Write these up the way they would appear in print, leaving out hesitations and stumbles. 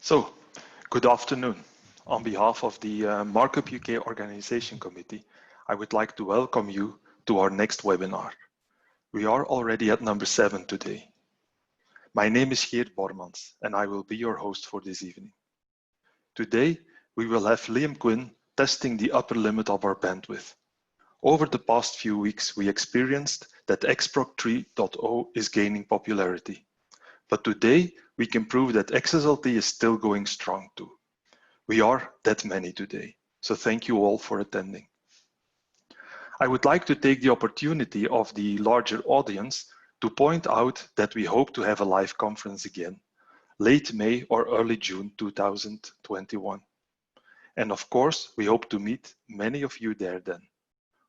So, good afternoon. On behalf of the Markup UK Organization Committee, I would like to welcome you to our next webinar. We are already at number 7 today. My name is Geert Bormans and I will be your host for this evening. Today, we will have Liam Quinn testing the upper limit of our bandwidth. Over the past few weeks, we experienced that XProc 3.0 is gaining popularity. But today, we can prove that XSLT is still going strong too. We are that many today, so thank you all for attending. I would like to take the opportunity of the larger audience to point out that we hope to have a live conference again, late May or early June 2021. And of course, we hope to meet many of you there then.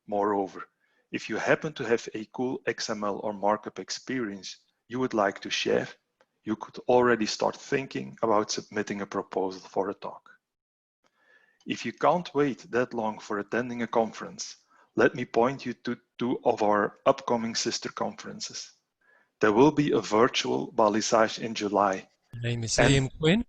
Moreover, if you happen to have a cool XML or markup experience you would like to share, you could already start thinking about submitting a proposal for a talk. If you can't wait that long for attending a conference, let me point you to 2 of our upcoming sister conferences. There will be a virtual Balisage in July. My name is Liam Quinn.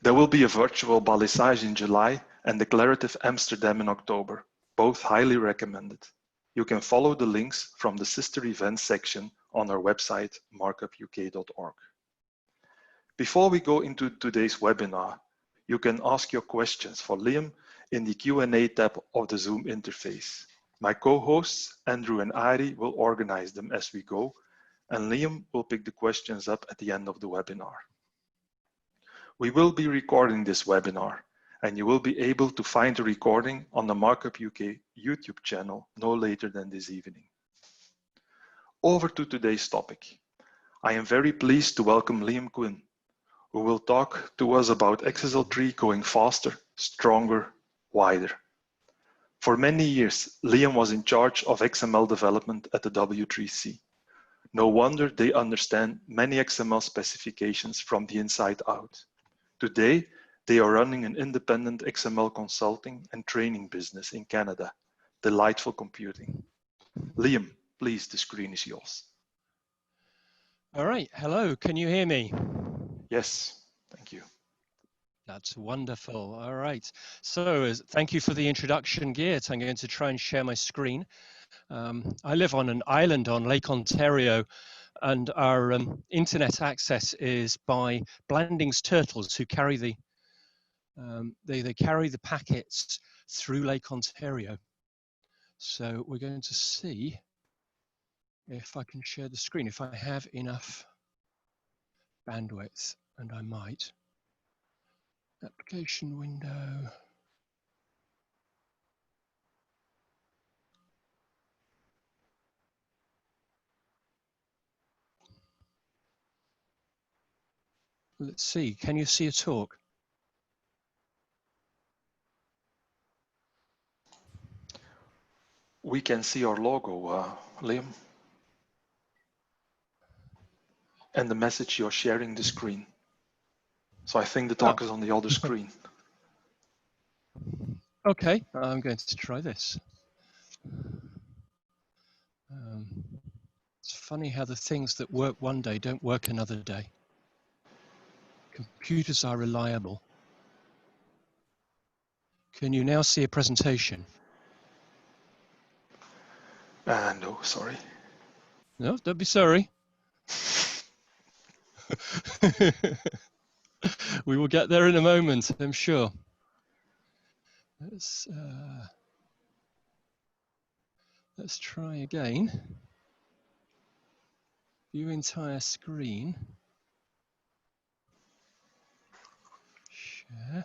There will be a virtual Balisage in July and Declarative Amsterdam in October. Both highly recommended. You can follow the links from the sister events section on our website, markupuk.org. Before we go into today's webinar, you can ask your questions for Liam in the Q&A tab of the Zoom interface. My co-hosts, Andrew and Ari, will organize them as we go, and Liam will pick the questions up at the end of the webinar. We will be recording this webinar, and you will be able to find the recording on the Markup UK YouTube channel no later than this evening. Over to today's topic. I am very pleased to welcome Liam Quinn, who will talk to us about XSL3 going faster, stronger, wider. For many years, Liam was in charge of XML development at the W3C. No wonder they understand many XML specifications from the inside out. Today, they are running an independent XML consulting and training business in Canada, Delightful Computing. Liam, please, the screen is yours. All right, hello, can you hear me? Yes, thank you. That's wonderful. All right, so thank you for the introduction, Geert. I'm going to try and share my screen. I live on an island on Lake Ontario, and our internet access is by Blanding's turtles, who carry the they carry the packets through Lake Ontario. So we're going to see if I can share the screen, if I have enough bandwidth, and I might. Application window. Let's see, can you see a talk? We can see our logo, Liam. And the message you're sharing the screen. So I think the talk is on the other screen. Okay, I'm going to try this. It's funny how the things that work one day don't work another day. Computers are reliable. Can you now see a presentation? No, sorry. No, don't be sorry. We will get there in a moment, I'm sure. Let's try again. View entire screen. Share.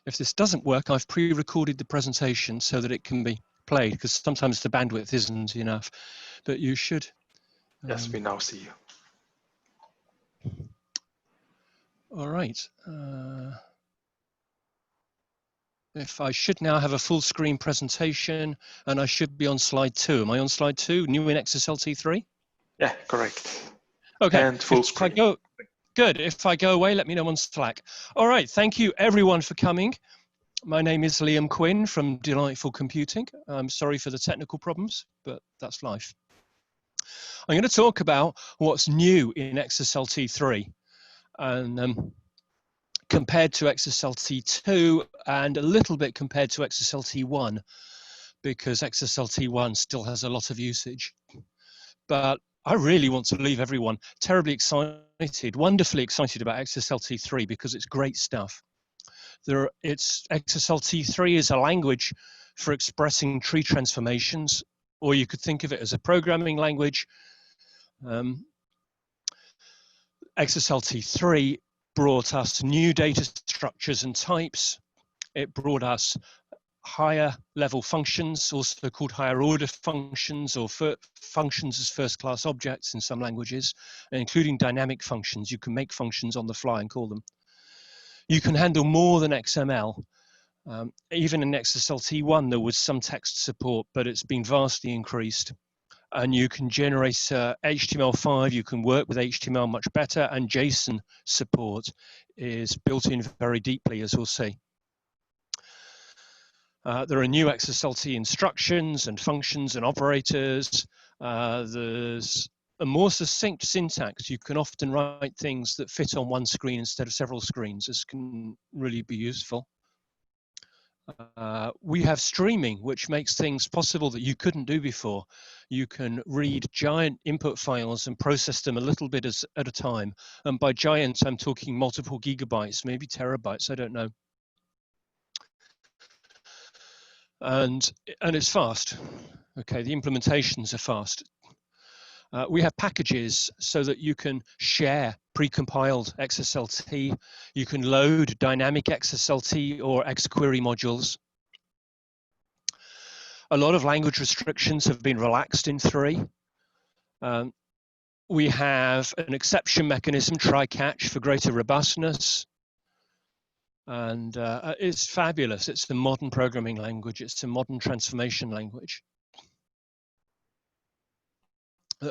If this doesn't work, I've pre-recorded the presentation so that it can be played, because sometimes the bandwidth isn't enough, but you should. Yes, we now see you. All right. If I should now have a full screen presentation, and I should be on slide 2. Am I on slide 2, new in XSLT 3? Yeah, correct. Okay. And full screen. Good. If I go away, let me know on Slack. All right. Thank you, everyone, for coming. My name is Liam Quinn from Delightful Computing. I'm sorry for the technical problems, but that's life. I'm going to talk about what's new in XSLT 3 and compared to XSLT 2 and a little bit compared to XSLT 1, because XSLT 1 still has a lot of usage. But I really want to leave everyone terribly excited, wonderfully excited about XSLT 3 because it's great stuff. XSLT 3 is a language for expressing tree transformations, or you could think of it as a programming language. XSLT 3 brought us new data structures and types. It brought us higher level functions, also called higher order functions, or functions as first class objects in some languages, including dynamic functions. You can make functions on the fly and call them. You can handle more than XML. Even in XSLT 1, there was some text support, but it's been vastly increased. And you can generate HTML5, you can work with HTML much better, and JSON support is built in very deeply, as we'll see. There are new XSLT instructions and functions and operators. There's a more succinct syntax. You can often write things that fit on one screen instead of several screens. This can really be useful. We have streaming, which makes things possible that you couldn't do before. You can read giant input files and process them a little bit at a time. And by giant, I'm talking multiple gigabytes, maybe terabytes, I don't know. And it's fast. Okay, the implementations are fast. We have packages so that you can share precompiled XSLT. You can load dynamic XSLT or XQuery modules. A lot of language restrictions have been relaxed in 3. We have an exception mechanism, try catch, for greater robustness. And it's fabulous. It's a modern programming language. It's a modern transformation language.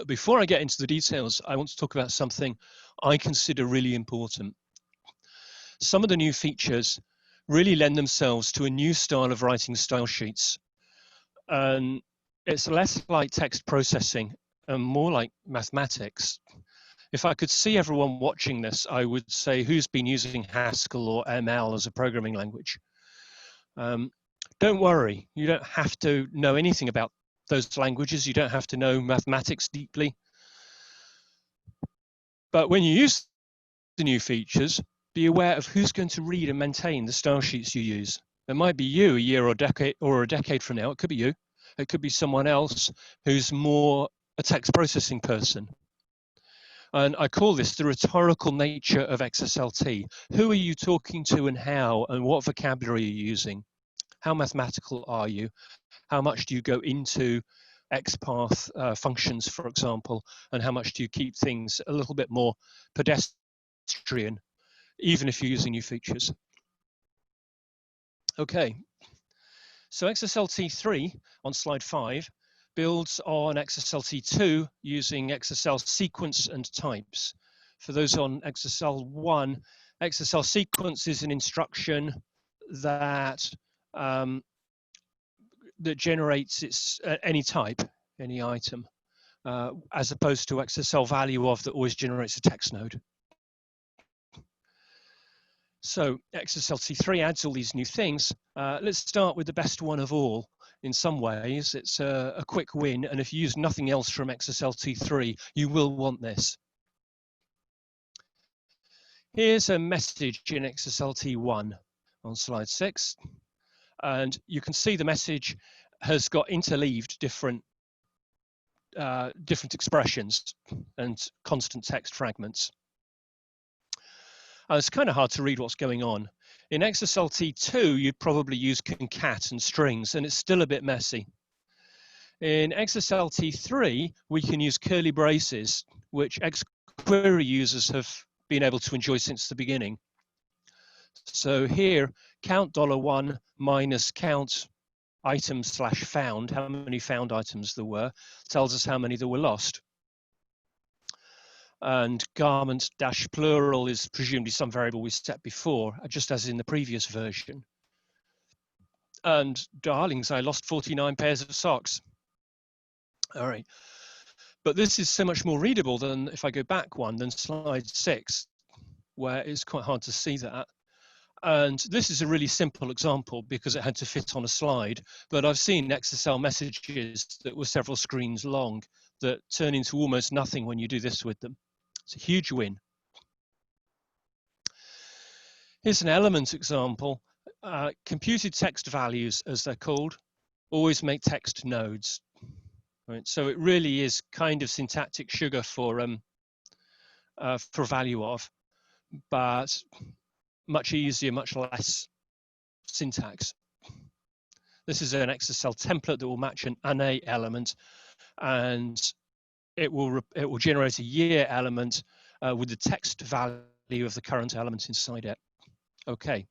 Before I get into the details, I want to talk about something I consider really important. Some of the new features really lend themselves to a new style of writing style sheets. And it's less like text processing and more like mathematics. If I could see everyone watching this, I would say, who's been using Haskell or ML as a programming language? Don't worry, you don't have to know anything about those languages. You don't have to know mathematics deeply. But when you use the new features, be aware of who's going to read and maintain the style sheets you use. It might be you a year or a decade from now. It could be you. It could be someone else who's more a text processing person. And I call this the rhetorical nature of XSLT. Who are you talking to and how, and what vocabulary are you using? How mathematical are you? How much do you go into EXpath functions, for example, and how much do you keep things a little bit more pedestrian, even if you're using new features? Okay, so XSLT 3 on slide 5 builds on XSLT 2 using XSL sequence and types. For those on XSL 1, XSL sequence is an instruction that that generates any type, any item, as opposed to XSL value of that always generates a text node. So XSLT3 adds all these new things. Let's start with the best one of all. In some ways, it's a quick win, and if you use nothing else from XSLT3, you will want this. Here's a message in XSLT1 on slide 6, and you can see the message has got interleaved different expressions and constant text fragments. It's kind of hard to read what's going on. In XSLT2, you'd probably use concat and strings, and it's still a bit messy. In XSLT3, we can use curly braces, which XQuery users have been able to enjoy since the beginning. So here, count $1 minus count items / found, how many found items there were, tells us how many there were lost. And garment -plural is presumably some variable we set before, just as in the previous version. And darlings, I lost 49 pairs of socks. All right. But this is so much more readable than, if I go back one, than slide 6, where it's quite hard to see that. And this is a really simple example because it had to fit on a slide, but I've seen XSL messages that were several screens long that turn into almost nothing when you do this with them. It's a huge win. Here's an element example. Computed text values, as they're called, always make text nodes. Right? So it really is kind of syntactic sugar for value of, but much easier, much less syntax. This is an XSL template that will match an ANA element, and it will generate a year element with the text value of the current element inside it. Okay.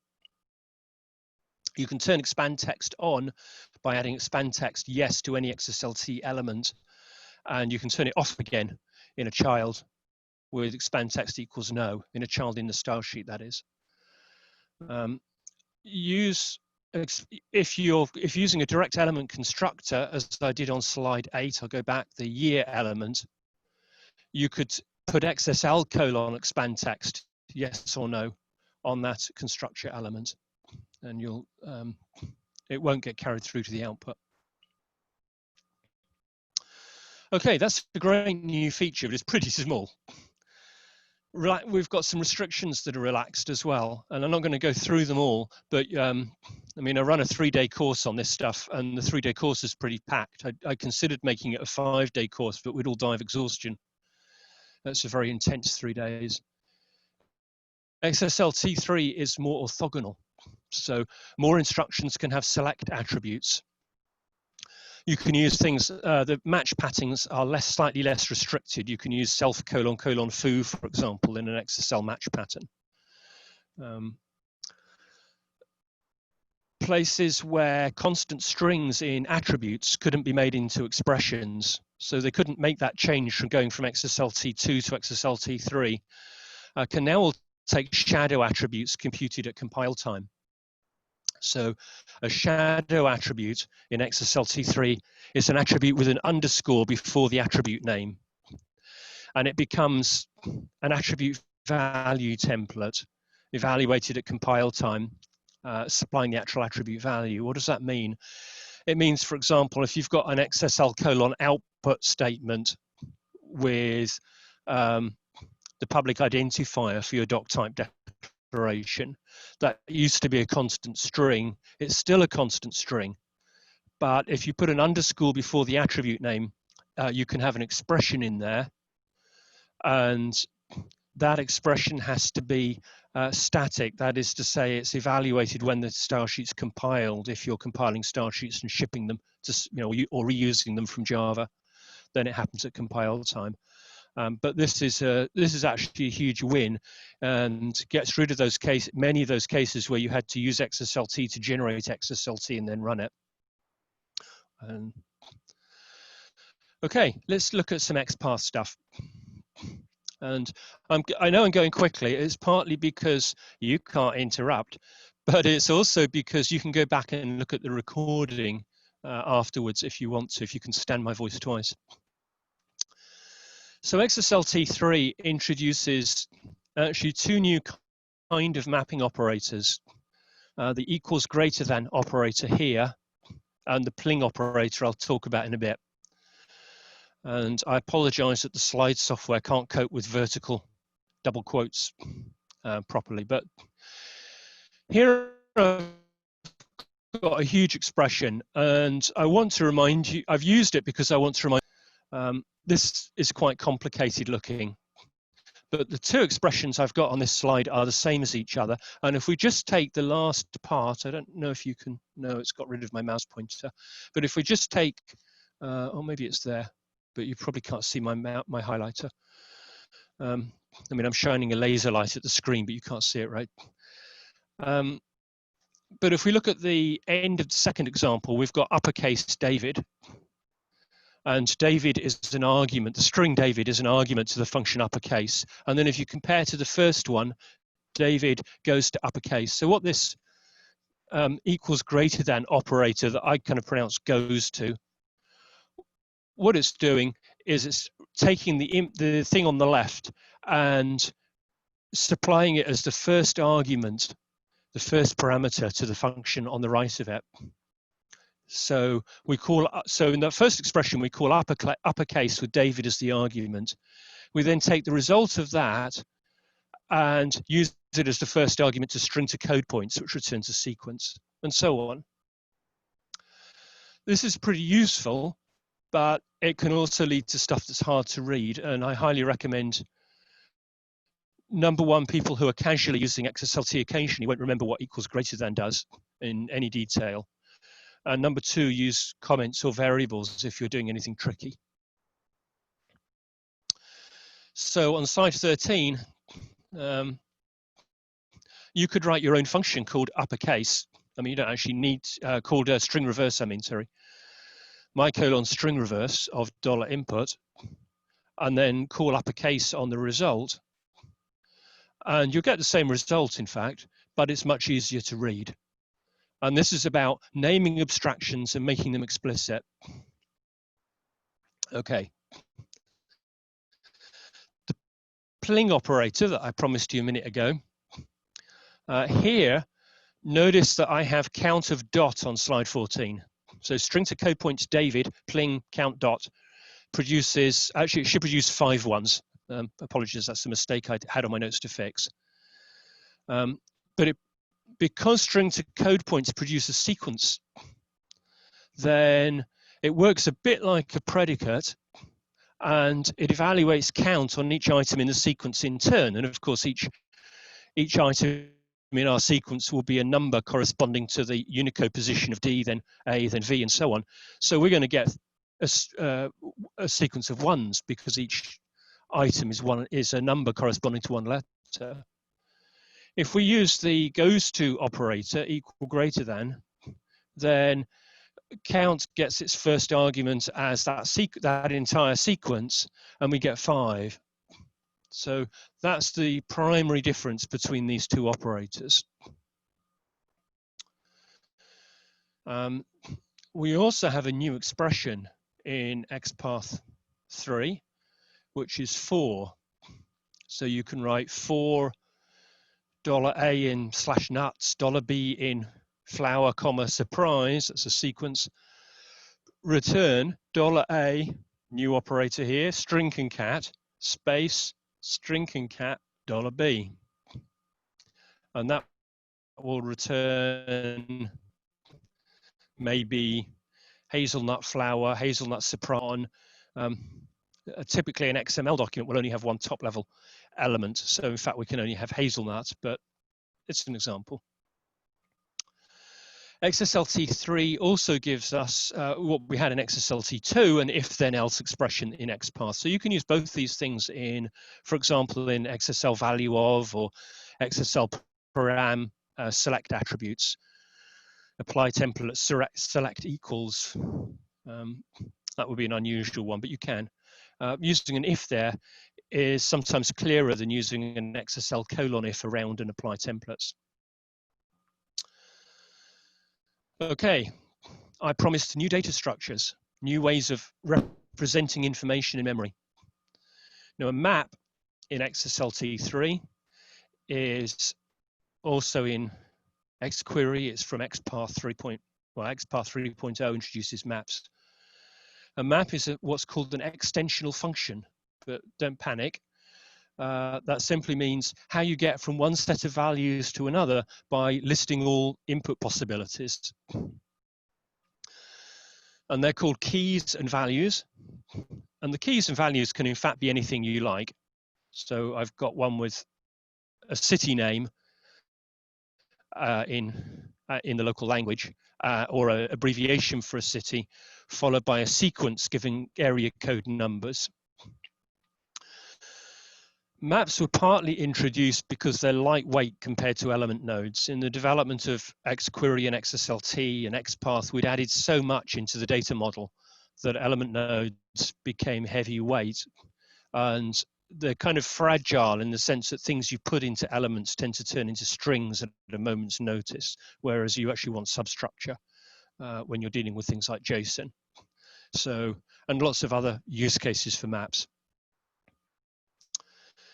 You can turn expand text on by adding expand text yes to any XSLT element, and you can turn it off again in a child with expand text equals no, in a child in the style sheet, that is. If you're using a direct element constructor, as I did on slide 8, I'll go back, the year element, you could put XSL colon expand text, yes or no, on that constructor element, and you'll it won't get carried through to the output. Okay, that's a great new feature, but it's pretty small. Right, we've got some restrictions that are relaxed as well, and I'm not going to go through them all, but I mean, I run a 3-day course on this stuff, and the 3-day course is pretty packed. I considered making it a 5-day course, but we'd all die of exhaustion. That's a very intense 3 days. XSLT3 is more orthogonal, so more instructions can have select attributes. You can use things, the match patterns are slightly less restricted. You can use self : foo, for example, in an XSL match pattern. Places where constant strings in attributes couldn't be made into expressions, so they couldn't make that change from going from XSLT2 to XSLT3, can now all take shadow attributes computed at compile time. So a shadow attribute in XSLT3 is an attribute with an underscore before the attribute name. And it becomes an attribute value template evaluated at compile time, supplying the actual attribute value. What does that mean? It means, for example, if you've got an XSL colon output statement with the public identifier for your doc type declaration, that used to be a constant string, it's still a constant string, but if you put an underscore before the attribute name, you can have an expression in there, and that expression has to be static. That is to say, it's evaluated when the style sheet's compiled. If you're compiling style sheets and shipping them to, or reusing them from Java, then it happens at compile time. But this is actually a huge win, and gets rid of those many of those cases where you had to use XSLT to generate XSLT and then run it. Okay, let's look at some XPath stuff. And I know I'm going quickly. It's partly because you can't interrupt, but it's also because you can go back and look at the recording afterwards if you want to, if you can stand my voice twice. So XSLT3 introduces actually 2 new kind of mapping operators. The equals greater than operator here, and the pling operator I'll talk about in a bit. And I apologize that the slide software can't cope with vertical double quotes properly, but here I've got a huge expression, and I want to remind you, I've used it because I want to remind this is quite complicated looking, but the 2 expressions I've got on this slide are the same as each other. And if we just take the last part, I don't know if you can, no, it's got rid of my mouse pointer, but if we just take, oh, maybe it's there, but you probably can't see my highlighter. I mean, I'm shining a laser light at the screen, but you can't see it, right? But if we look at the end of the second example, we've got uppercase David. And David is an argument, the string David is an argument to the function uppercase. And then if you compare to the first one, David goes to uppercase. So what this equals greater than operator that I kind of pronounce goes to, what it's doing is it's taking the thing on the left and supplying it as the first argument, the first parameter to the function on the right of it. So in that first expression, we call uppercase with David as the argument. We then take the result of that and use it as the first argument to string to code points, which returns a sequence, and so on. This is pretty useful, but it can also lead to stuff that's hard to read, and I highly recommend, number one, people who are casually using XSLT occasionally won't remember what equals greater than does in any detail. And number two, use comments or variables if you're doing anything tricky. So on slide 13, you could write your own function called uppercase. I mean, you don't actually need, called string reverse, my colon string reverse of $input, and then call uppercase on the result. And you'll get the same result, in fact, but it's much easier to read. And this is about naming abstractions and making them explicit. Okay. The pling operator that I promised you a minute ago. Here, notice that I have count of dot on slide 14. So string to code points David, pling count dot, produces, actually it should produce 5 ones. Apologies, that's a mistake I had on my notes to fix. But because string to code points produce a sequence, then it works a bit like a predicate, and it evaluates count on each item in the sequence in turn. And of course, each item in our sequence will be a number corresponding to the Unicode position of D, then A, then V, and so on. So we're going to get a sequence of ones because each item is a number corresponding to one letter. If we use the goes to operator, equal greater than, then count gets its first argument as that entire sequence, and we get 5. So that's the primary difference between these two operators. We also have a new expression in XPath 3, which is for. So you can write for $A in /nuts, $B in flower, comma, surprise, that's a sequence, return $A, new operator here, string concat, space, string concat, $B. And that will return maybe hazelnut flower, hazelnut surprise. Typically an XML document will only have one top level element. So in fact, we can only have hazelnut, but it's an example. XSLT3 also gives us what we had in XSLT2, an if then else expression in XPath. So you can use both these things in, for example, in XSL value of or XSL param select attributes. Apply template select equals. That would be an unusual one, but you can. Using an if there is sometimes clearer than using an XSL colon if around and apply templates. Okay, I promised new data structures, new ways of representing information in memory. Now a map in XSLT3 is also in XQuery. It's from XPath 3.0. Well, XPath 3.0 introduces maps. A map is what's called an extensional function, but don't panic. That simply means how you get from one set of values to another by listing all input possibilities. And they're called keys and values. And the keys and values can in fact be anything you like. So I've got one with a city name in the local language, or an abbreviation for a city, followed by a sequence giving area code numbers. Maps were partly introduced because they're lightweight compared to element nodes. In the development of XQuery and XSLT and XPath, we'd added so much into the data model that element nodes became heavyweight. And they're kind of fragile in the sense that things you put into elements tend to turn into strings at a moment's notice, whereas you actually want substructure when you're dealing with things like JSON. So, and lots of other use cases for maps.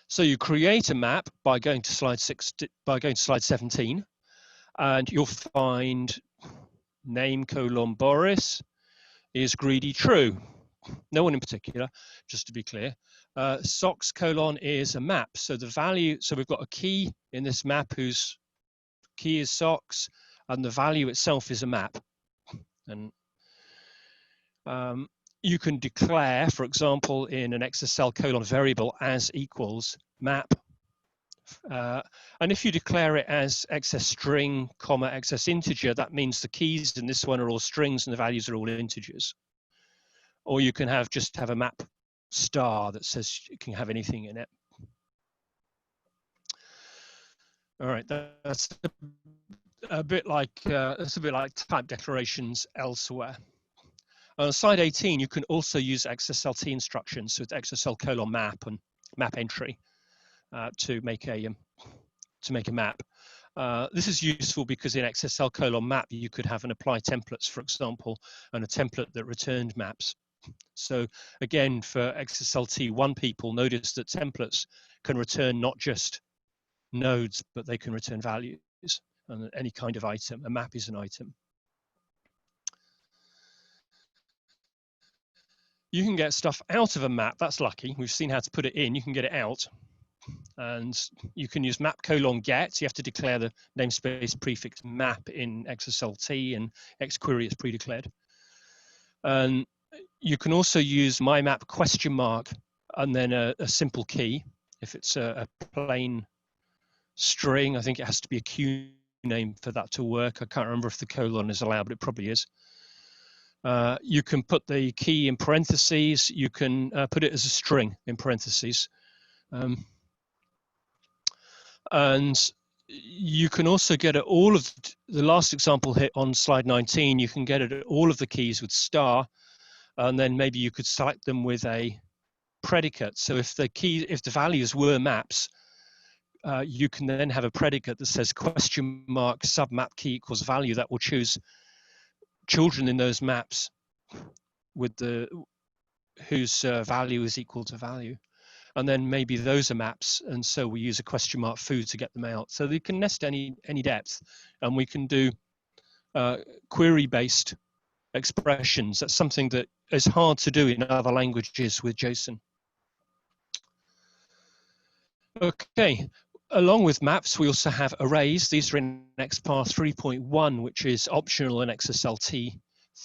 So you create a map by going to slide 17, and you'll find name : Boris is greedy true. No one in particular, just to be clear. Socks : is a map. So the value, so we've got a key in this map whose key is socks, and the value itself is a map. And you can declare, for example, in an XSL : variable as equals map. And if you declare it as XS string, XS integer, that means the keys in this one are all strings and the values are all integers. Or you can just have a map star that says you can have anything in it. All right, that's a bit like type declarations elsewhere. On slide 18, you can also use XSLT instructions with XSL : map and map entry to make a map. This is useful because in XSL : map you could have an apply templates, for example, and a template that returned maps. So again, for XSLT1 people, notice that templates can return not just nodes, but they can return values and any kind of item. A map is an item. You can get stuff out of a map. That's lucky. We've seen how to put it in. You can get it out. And you can use map : get. You have to declare the namespace prefix map in XSLT, and XQuery is pre-declared. And you can also use my map ? and then a simple key. If it's a plain string, I think it has to be a Q name for that to work. I can't remember if the colon is allowed, but it probably is. You can put the key in parentheses. You can put it as a string in parentheses. And you can also get at all of the last example hit on slide 19. You can get at all of the keys with star, and then maybe you could select them with a predicate. So if the values were maps, you can then have a predicate that says ? submap key equals value that will choose children in those maps with whose value is equal to value. And then maybe those are maps, and so we use a ? foo to get them out. So they can nest any depth, and we can do query-based expressions. That's something that is hard to do in other languages with JSON. Okay, along with maps, we also have arrays. These are in EXpath 3.1, which is optional in XSLT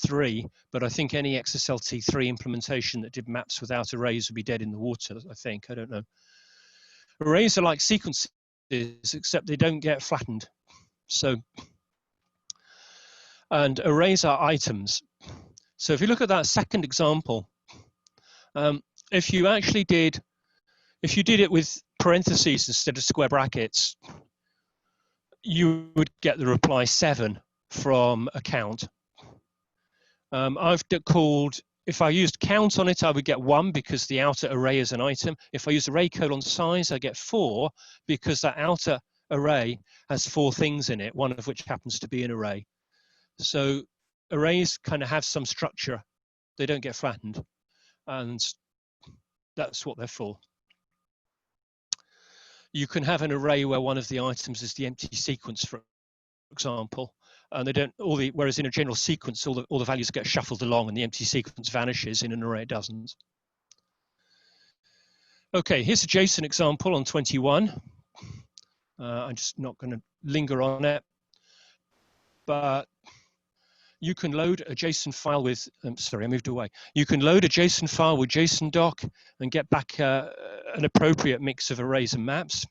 3, but I think any XSLT 3 implementation that did maps without arrays would be dead in the water, I don't know. Arrays are like sequences, except they don't get flattened. So, and arrays are items. So if you look at that second example, if you did it with parentheses instead of square brackets, you would get the reply 7 from a count. If I used count on it, I would get 1 because the outer array is an item. If I use array : size, I get 4 because that outer array has 4 things in it, one of which happens to be an array. So arrays kind of have some structure. They don't get flattened, and that's what they're for. You can have an array where one of the items is the empty sequence, for example, and they don't whereas in a general sequence all the values get shuffled along and the empty sequence vanishes. In an array it doesn't. Okay, here's a JSON example on 21. I'm just not going to linger on it, but you can load a JSON file with sorry, I moved away. You can load a JSON file with JSON doc and get back an appropriate mix of arrays and maps.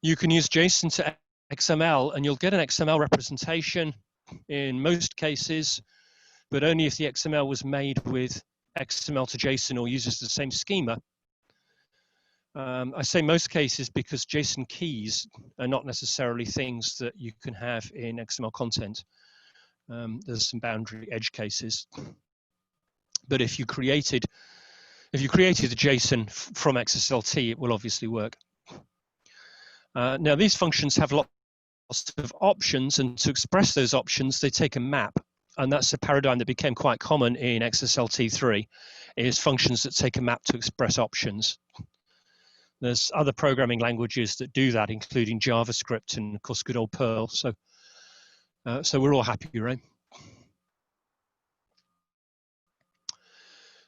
You can use JSON to XML, and you'll get an XML representation in most cases, but only if the XML was made with XML to JSON or uses the same schema. I say most cases because JSON keys are not necessarily things that you can have in XML content. There's some boundary edge cases. But if you created If you created a JSON from XSLT, it will obviously work. Now, these functions have lots of options, and to express those options, they take a map. And that's a paradigm that became quite common in XSLT3, is functions that take a map to express options. There's other programming languages that do that, including JavaScript and, of course, good old Perl. So we're all happy, right?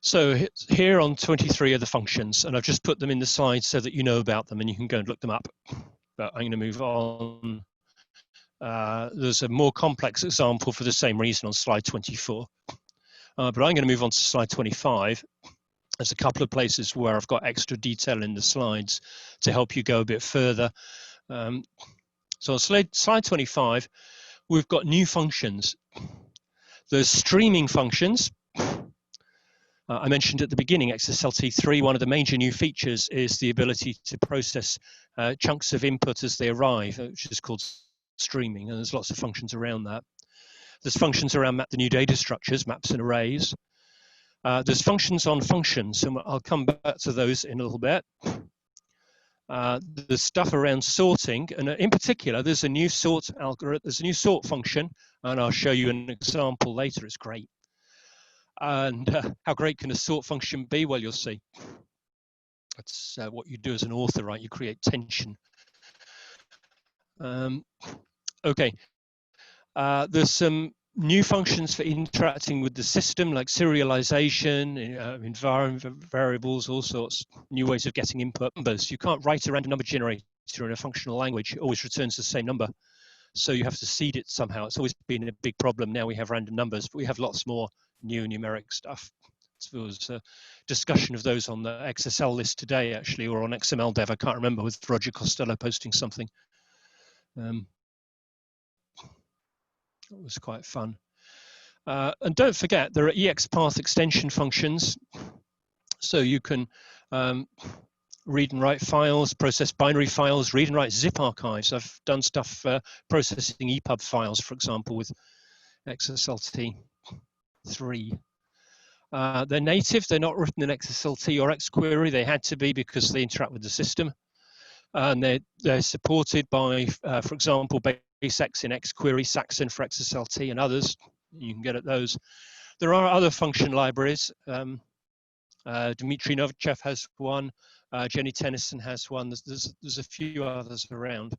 So here on 23 are the functions, and I've just put them in the slides so that you know about them and you can go and look them up. But I'm going to move on. There's a more complex example for the same reason on slide 24. But I'm going to move on to slide 25. There's a couple of places where I've got extra detail in the slides to help you go a bit further. So on slide 25, we've got new functions. There's streaming functions. I mentioned at the beginning, XSLT3, one of the major new features is the ability to process chunks of input as they arrive, which is called streaming, and there's lots of functions around that. There's functions around the new data structures, maps and arrays. There's functions on functions, and I'll come back to those in a little bit. There's stuff around sorting, and in particular, there's a new sort algorithm, there's a new sort function, and I'll show you an example later. It's great. And how great can a sort function be? Well, you'll see. That's what you do as an author, right? You create tension. Okay. There's some new functions for interacting with the system, like serialization, environment variables, all sorts, new ways of getting input numbers. You can't write a random number generator in a functional language. It always returns the same number. So you have to seed it somehow. It's always been a big problem. Now we have random numbers, but we have lots more new numeric stuff. So there was a discussion of those on the XSL list today, actually, or on XML Dev. I can't remember, with Roger Costello posting something. It was quite fun. And don't forget, there are EXpath extension functions. So you can read and write files, process binary files, read and write zip archives. I've done stuff processing EPUB files, for example, with XSLT3. They're native, they're not written in XSLT or XQuery. They had to be because they interact with the system. And they're supported by, for example, BaseX in XQuery, Saxon for XSLT, and others. You can get at those. There are other function libraries. Dmitry Novichev has one. Jenny Tennyson has one. There's a few others around.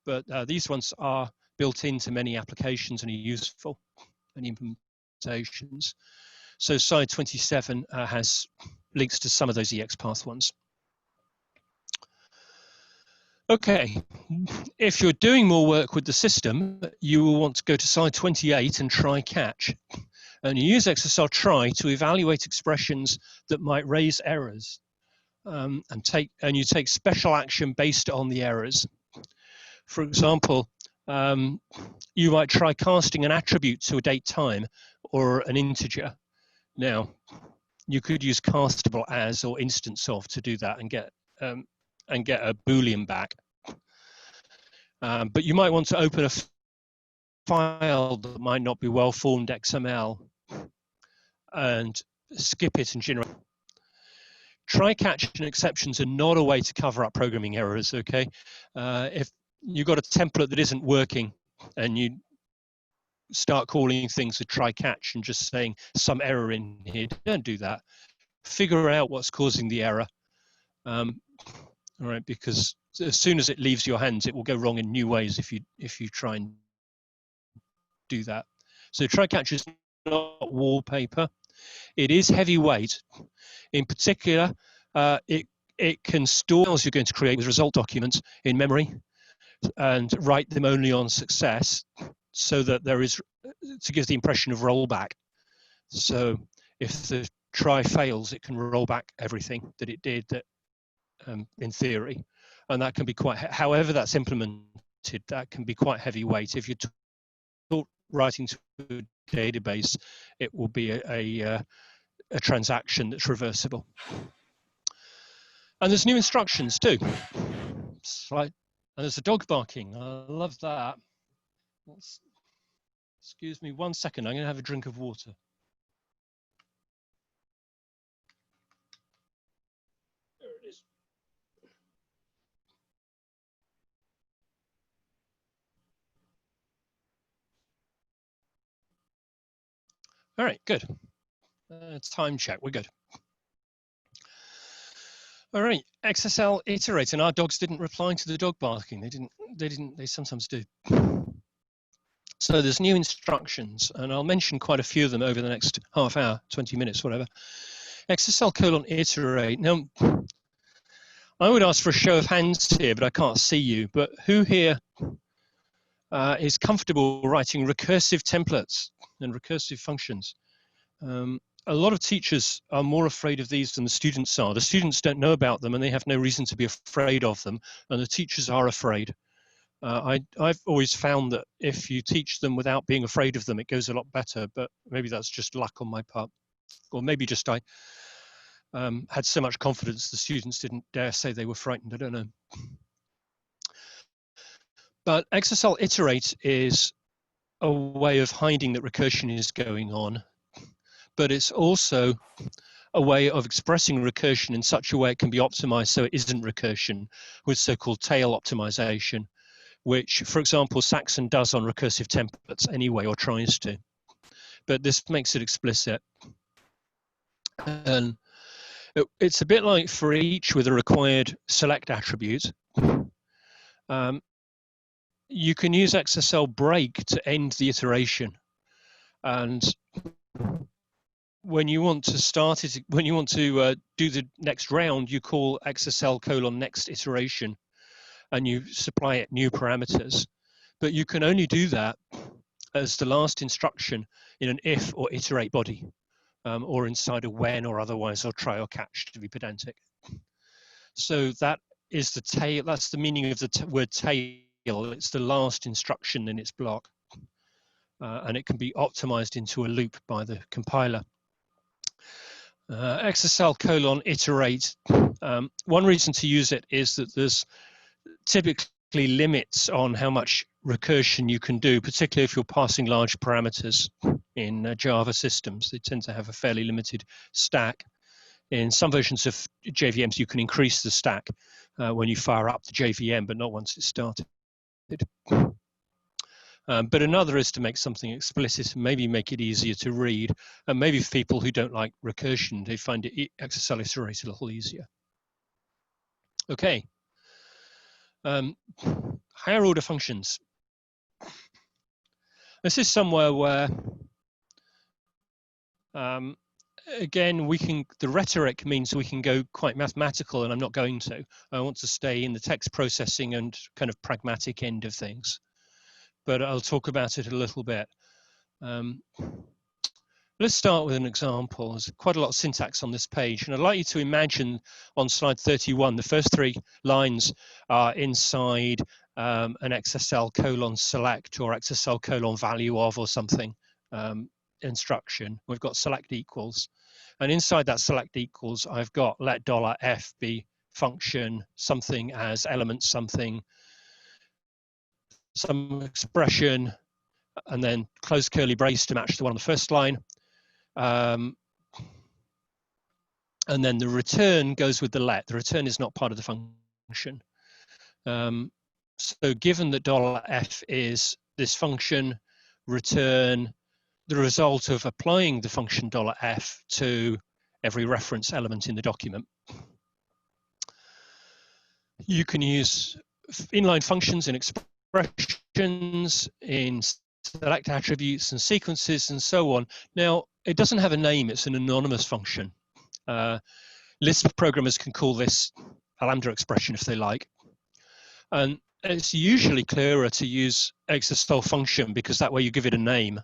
But these ones are built into many applications and are useful in implementations. So slide 27 has links to some of those EXpath ones. Okay, if you're doing more work with the system, you will want to go to slide 28 and try catch. And you use XSL try to evaluate expressions that might raise errors, and you take special action based on the errors. For example, you might try casting an attribute to a date time or an integer. Now, you could use castable as or instance of to do that and get a Boolean back. But you might want to open a file that might not be well-formed XML and skip it and generate. Try catch and exceptions are not a way to cover up programming errors, okay? If you've got a template that isn't working and you start calling things a try catch and just saying some error in here, don't do that. Figure out what's causing the error, all right? Because as soon as it leaves your hands, it will go wrong in new ways if you try and do that. So try catch is not wallpaper. It is heavyweight. In particular, it can store files you're going to create with result documents in memory and write them only on success, so that there is, to give the impression of rollback. So if the try fails, it can roll back everything that it did that, in theory, and that can be quite, however that's implemented, that can be quite heavyweight. If you're writing to a database, it will be a transaction that's reversible. And there's new instructions too. And there's a dog barking. I love that. Excuse me 1 second. I'm going to have a drink of water. All right, good. Time check, we're good. All right, XSL iterate, and our dogs didn't reply to the dog barking. They sometimes do. So there's new instructions, and I'll mention quite a few of them over the next half hour, 20 minutes, whatever. XSL : iterate. Now, I would ask for a show of hands here, but I can't see you. But who here is comfortable writing recursive templates and recursive functions? A lot of teachers are more afraid of these than the students are. The students don't know about them and they have no reason to be afraid of them, and the teachers are afraid. I've always found that if you teach them without being afraid of them, it goes a lot better, but maybe that's just luck on my part. Or maybe just I had so much confidence the students didn't dare say they were frightened, I don't know. But XSL iterate is a way of hiding that recursion is going on, but it's also a way of expressing recursion in such a way it can be optimized so it isn't recursion, with so-called tail optimization, which, for example, Saxon does on recursive templates anyway, or tries to. But this makes it explicit. And it's a bit like for each with a required select attribute. You can use XSL break to end the iteration. And when you want to start it, when you want to do the next round, you call XSL : next iteration, and you supply it new parameters. But you can only do that as the last instruction in an if or iterate body, or inside a when or otherwise, or try or catch, to be pedantic. So that is the tail. That's the meaning of the word tail. It's the last instruction in its block, and it can be optimized into a loop by the compiler. XSL : iterate. One reason to use it is that there's typically limits on how much recursion you can do, particularly if you're passing large parameters in Java systems. They tend to have a fairly limited stack. In some versions of JVMs, you can increase the stack when you fire up the JVM, but not once it's started. But another is to make something explicit, maybe make it easier to read, and maybe for people who don't like recursion, they find it XSL iterate a little easier. Okay. Higher order functions. This is somewhere where, again, the rhetoric means we can go quite mathematical, and I'm not going to. I want to stay in the text processing and kind of pragmatic end of things. But I'll talk about it a little bit. Let's start with an example. There's quite a lot of syntax on this page, and I'd like you to imagine on slide 31, the first 3 lines are inside an XSL : select or XSL : value of or something instruction. We've got select equals, and inside that select equals, I've got let $f be function something as element something, some expression, and then close curly brace to match the one on the first line. And then the return goes with the let. The return is not part of the function. So given that $f is this function, return the result of applying the function $f to every reference element in the document. You can use inline functions in expressions, in select attributes and sequences and so on. Now, it doesn't have a name, it's an anonymous function. Lisp programmers can call this a lambda expression if they like. And it's usually clearer to use XSL function because that way you give it a name.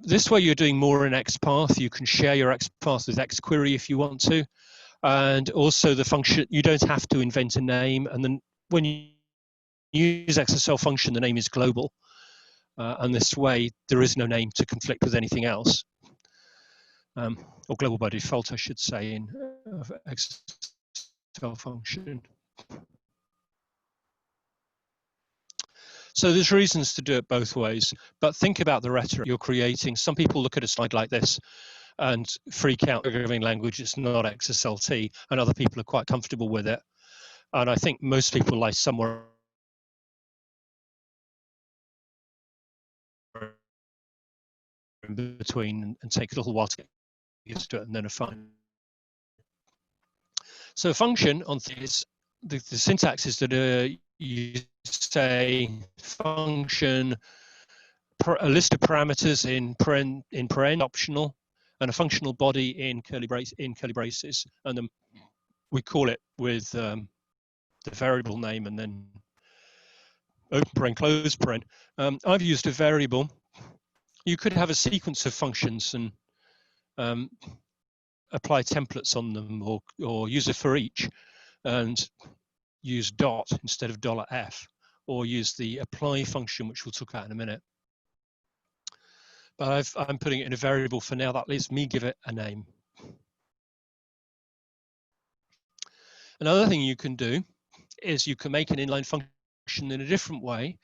This way you're doing more in XPath. You can share your XPath with XQuery if you want to. And also the function, you don't have to invent a name. And then when you use XSL function, the name is global. And this way there is no name to conflict with anything else. Or global by default, I should say, in XSL function. So there's reasons to do it both ways, but think about the rhetoric you're creating. Some people look at a slide like this and freak out programming language, it's not XSLT, and other people are quite comfortable with it. And I think most people lie somewhere in between and take a little while to get used to it, and then a function. So a function on this, the syntax is that you say function, a list of parameters in paren optional, and a functional body in curly braces, and then we call it with the variable name and then open paren, close paren. I've used a variable. You could have a sequence of functions and apply templates on them, or use a for each and use dot instead of $f, or use the apply function, which we'll talk about in a minute. But I'm putting it in a variable for now. That lets me give it a name. Another thing you can do is you can make an inline function in a different way.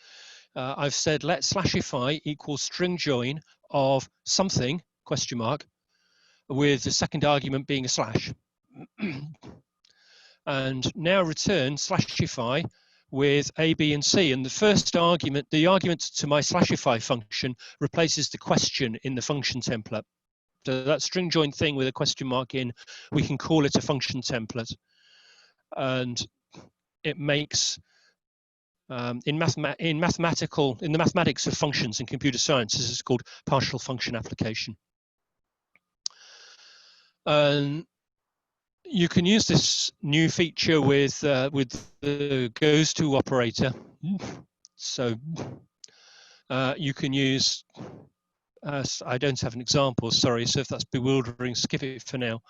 I've said let slashify equals string join of something, question mark, with the second argument being a slash. And now return slashify with A, B, and C. And the first argument, the argument to my slashify function replaces the question in the function template. So that string join thing with a question mark in, we can call it a function template. And it makes, in the mathematics of functions in computer science, this is called partial function application. You can use this new feature with the goes to operator. So you can use, I don't have an example, sorry, so if that's bewildering, skip it for now.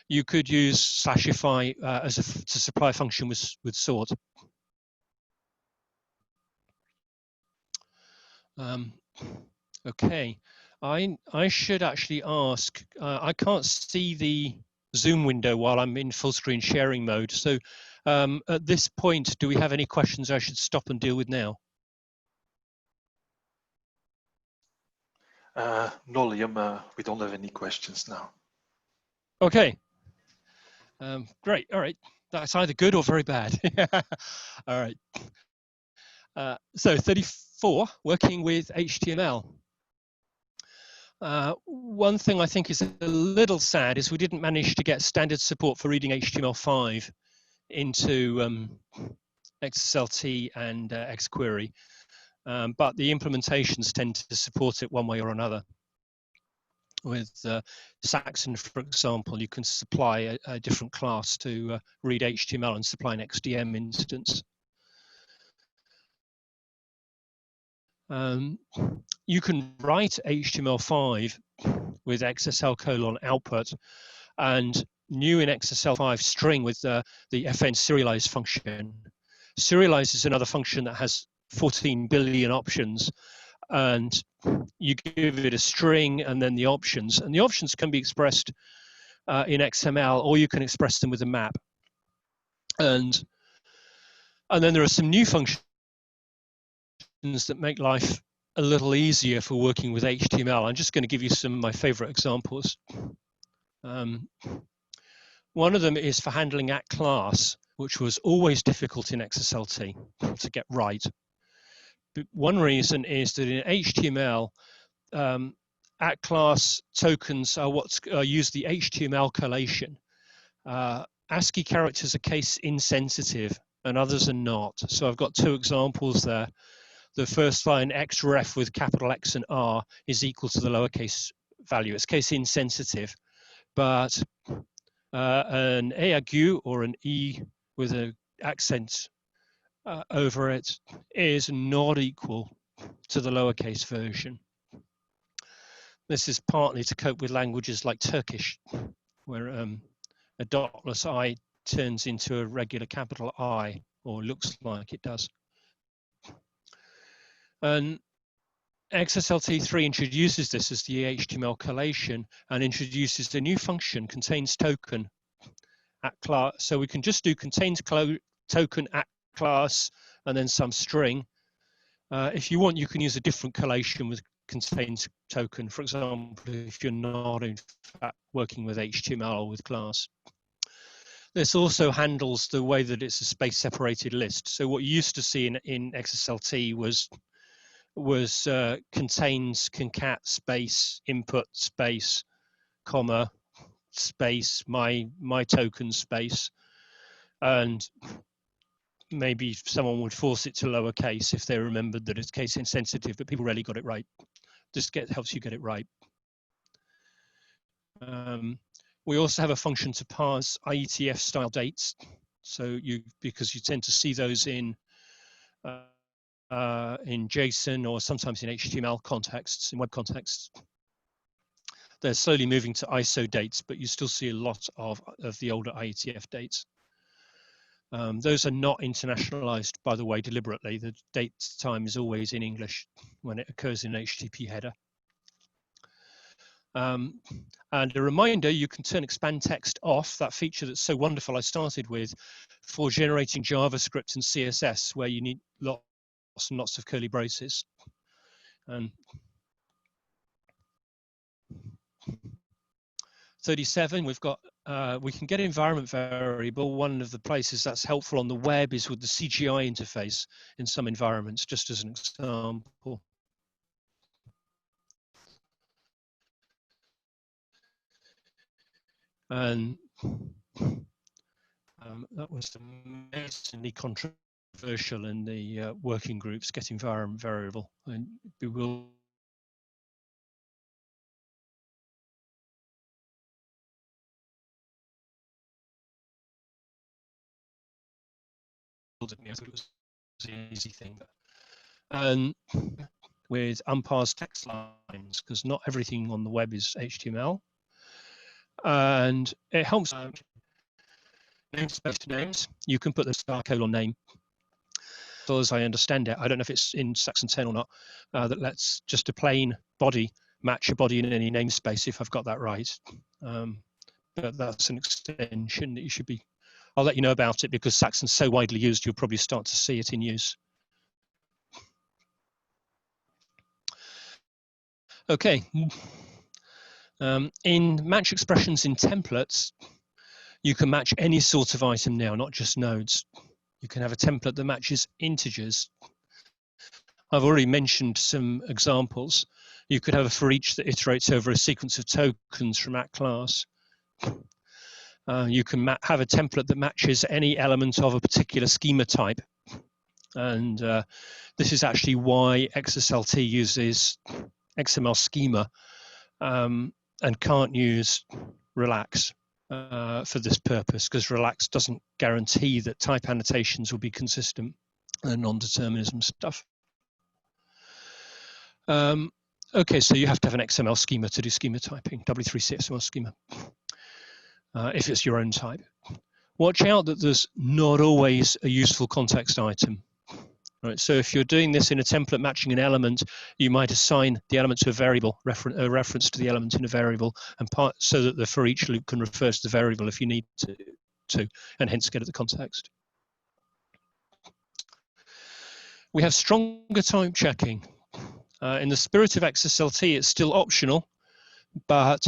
You could use slashify to supply a function with sort. Okay, I should actually ask, I can't see the Zoom window while I'm in full screen sharing mode. So at this point, do we have any questions I should stop and deal with now? No, Liam, we don't have any questions now. Okay, great, all right. That's either good or very bad. All right. So 34, working with HTML. One thing I think is a little sad is we didn't manage to get standard support for reading HTML5 into XSLT and XQuery, but the implementations tend to support it one way or another. With Saxon, for example, you can supply a different class to read HTML and supply an XDM instance. You can write HTML5 with XSL:output, and new in XSL5 string with the FN serialize function. Serialize is another function that has 14 billion options, and you give it a string and then the options. And the options can be expressed in XML, or you can express them with a map. And then there are some new functions that make life a little easier for working with HTML. I'm just going to give you some of my favorite examples. One of them is for handling @class, which was always difficult in XSLT to get right. But one reason is that in HTML, @class tokens are use the HTML collation. ASCII characters are case insensitive and others are not. So I've got two examples there. The first line, xref with capital X and R, is equal to the lowercase value. It's case insensitive, but an aigu or an E with an accent over it is not equal to the lowercase version. This is partly to cope with languages like Turkish, where a dotless I turns into a regular capital I, or looks like it does. And XSLT3 introduces this as the HTML collation and introduces a new function, contains token @class. So we can just do contains token @class and then some string. If you want, you can use a different collation with contains token. For example, if you're not in fact working with HTML or with class. This also handles the way that it's a space separated list. So what you used to see in XSLT was was contains concat space input space comma space my token space, and maybe someone would force it to lowercase if they remembered that it's case insensitive, but people rarely got it right. This helps you get it right. We also have a function to parse IETF style dates. So because you tend to see those in JSON or sometimes in HTML contexts, in web contexts. They're slowly moving to ISO dates, but you still see a lot of the older IETF dates. Those are not internationalized, by the way, deliberately. The date time is always in English when it occurs in an HTTP header. And a reminder, you can turn expand text off, that feature that's so wonderful I started with, for generating JavaScript and CSS, where you need lots and lots of curly braces. And 37, we've got, we can get environment variable. One of the places that's helpful on the web is with the CGI interface in some environments, just as an example. And that was amazingly controversial in the working groups, get environment variable. And we will it was an easy thing. And with unparsed text lines, because not everything on the web is HTML. And it helps namespace to names. You can put the star colon name. So as I understand it, I don't know if it's in Saxon 10 or not, that lets just a plain body match a body in any namespace, if I've got that right. But that's an extension that you should be, I'll let you know about it because Saxon's so widely used, you'll probably start to see it in use. Okay. In match expressions in templates, you can match any sort of item now, not just nodes. You can have a template that matches integers. I've already mentioned some examples. You could have a for each that iterates over a sequence of tokens from that class. You can have a template that matches any element of a particular schema type. And this is actually why XSLT uses XML schema and can't use relax for this purpose, because relax doesn't guarantee that type annotations will be consistent and non-determinism stuff. Okay, so you have to have an XML schema to do schema typing, W3C XML schema, if it's your own type. Watch out that there's not always a useful context item. Right, so if you're doing this in a template matching an element, you might assign the element to a variable, a reference to the element in a variable, and so that the for each loop can refer to the variable if you need to, and hence get at the context. We have stronger type checking. In the spirit of XSLT, it's still optional, but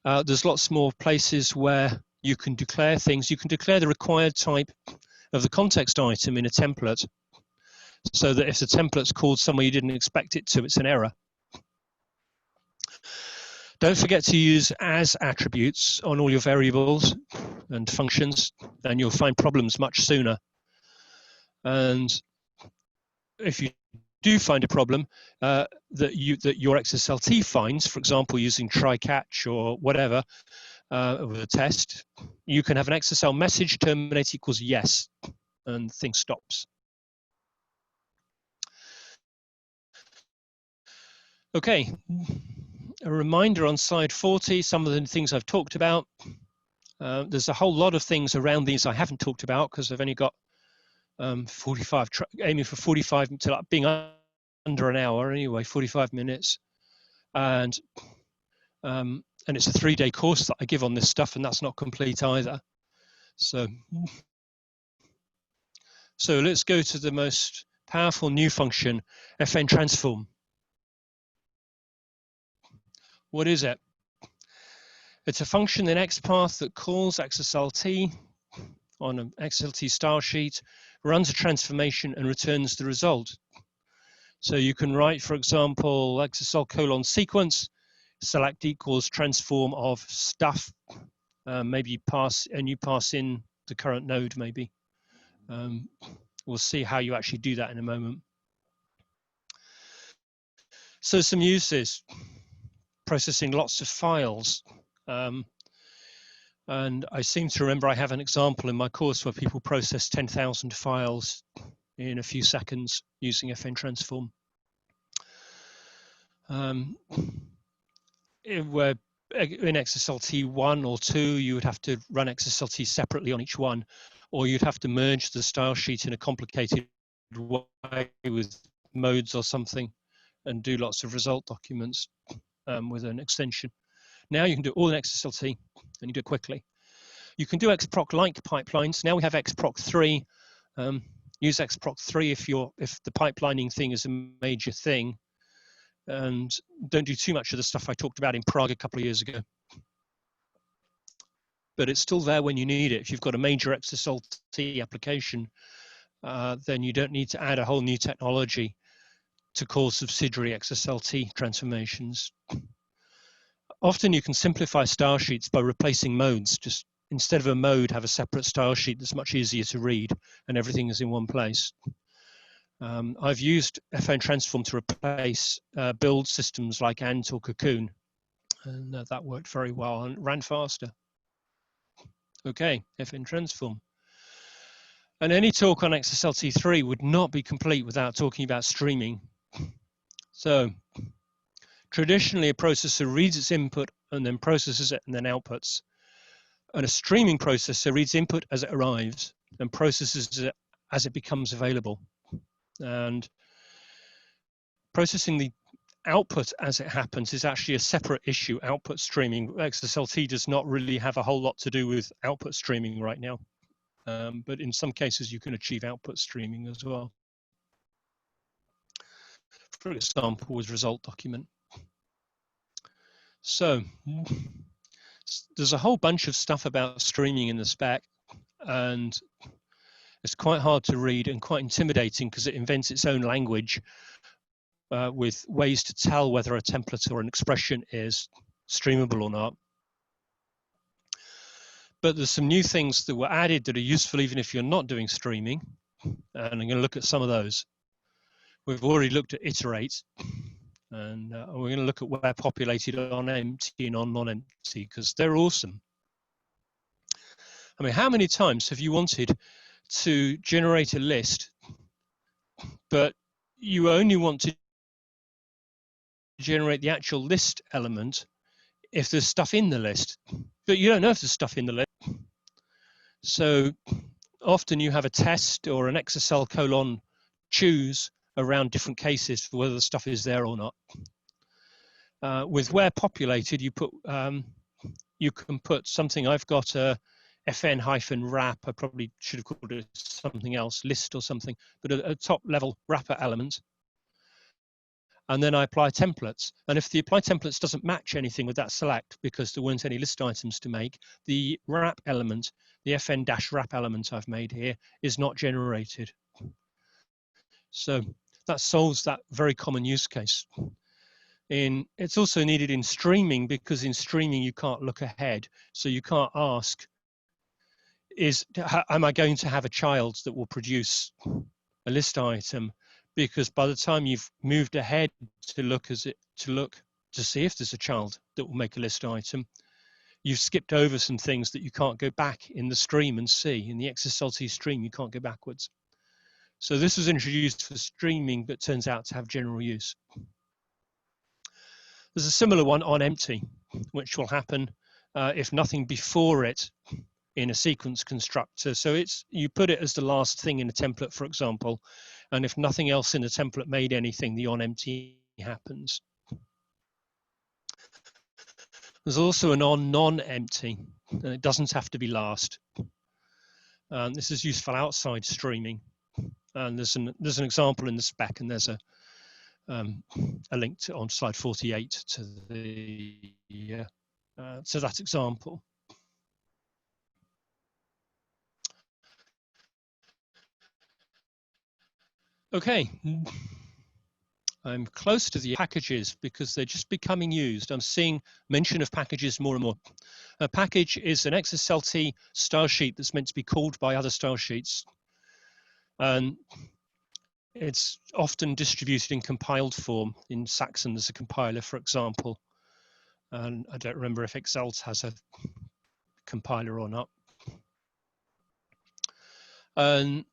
there's lots more places where you can declare things. You can declare the required type of the context item in a template, so that if the template's called somewhere you didn't expect it to, it's an error. Don't forget to use as attributes on all your variables and functions, and you'll find problems much sooner. And if you do find a problem that your XSLT finds, for example, using try catch or whatever with a test, you can have an XSL message terminate equals yes, and thing stops. Okay, a reminder on slide 40, some of the things I've talked about. There's a whole lot of things around these I haven't talked about because I've only got 45, aiming for 45 to being under an hour anyway, 45 minutes. And it's a 3-day course that I give on this stuff, and that's not complete either. So let's go to the most powerful new function, FN transform. What is it? It's a function in XPath that calls XSLT on an XSLT style sheet, runs a transformation and returns the result. So you can write, for example, XSL colon sequence, select equals transform of stuff. Maybe you pass in the current node, maybe. We'll see how you actually do that in a moment. So some uses, processing lots of files. And I seem to remember I have an example in my course where people process 10,000 files in a few seconds using FN transform. Where in XSLT 1 or 2, you would have to run XSLT separately on each one, or you'd have to merge the style sheet in a complicated way with modes or something and do lots of result documents with an extension. Now you can do it all in XSLT and you do it quickly. You can do XProc-like pipelines. Now we have XProc 3. Use XProc 3 if the pipelining thing is a major thing, and don't do too much of the stuff I talked about in Prague a couple of years ago. But it's still there when you need it. If you've got a major XSLT application, then you don't need to add a whole new technology to call subsidiary XSLT transformations. Often you can simplify style sheets by replacing modes. Just instead of a mode, have a separate style sheet that's much easier to read and everything is in one place. I've used FN Transform to replace build systems like Ant or Cocoon, and that worked very well and ran faster. Okay, FN Transform. And any talk on XSLT3 would not be complete without talking about streaming. So traditionally, a processor reads its input and then processes it and then outputs. And a streaming processor reads input as it arrives and processes it as it becomes available. And processing the output as it happens is actually a separate issue. Output streaming, XSLT does not really have a whole lot to do with output streaming right now. But in some cases, you can achieve output streaming as well. For example, with result document. So there's a whole bunch of stuff about streaming in the spec, and it's quite hard to read and quite intimidating because it invents its own language with ways to tell whether a template or an expression is streamable or not. But there's some new things that were added that are useful even if you're not doing streaming, and I'm going to look at some of those. We've already looked at iterate, and we're going to look at where populated on empty and on non-empty because they're awesome. I mean, how many times have you wanted to generate a list, but you only want to generate the actual list element if there's stuff in the list, but you don't know if there's stuff in the list. So often you have a test or an XSL colon choose around different cases for whether the stuff is there or not. With where populated, you can put something. I've got a FN-wrap. I probably should have called it something else, list or something, but a top level wrapper element. And then I apply templates. And if the apply templates doesn't match anything with that select because there weren't any list items to make, the wrap element, the FN-wrap element I've made here, is not generated. So that solves that very common use case. It's also needed in streaming because in streaming you can't look ahead. So you can't ask, am I going to have a child that will produce a list item? Because by the time you've moved ahead to see if there's a child that will make a list item, you've skipped over some things that you can't go back in the stream and see. In the XSLT stream, you can't go backwards. So this was introduced for streaming, but turns out to have general use. There's a similar one on empty, which will happen if nothing before it in a sequence constructor. So you put it as the last thing in a template, for example, and if nothing else in the template made anything, the on empty happens. There's also an on non-empty, and it doesn't have to be last. This is useful outside streaming, and there's an example in the spec, and there's a link on slide 48 to that example. Okay. I'm close to the packages because they're just becoming used. I'm seeing mention of packages more and more. A package is an XSLT style sheet that's meant to be called by other style sheets. And it's often distributed in compiled form. In Saxon, there's a compiler, for example. And I don't remember if XSLT has a compiler or not. And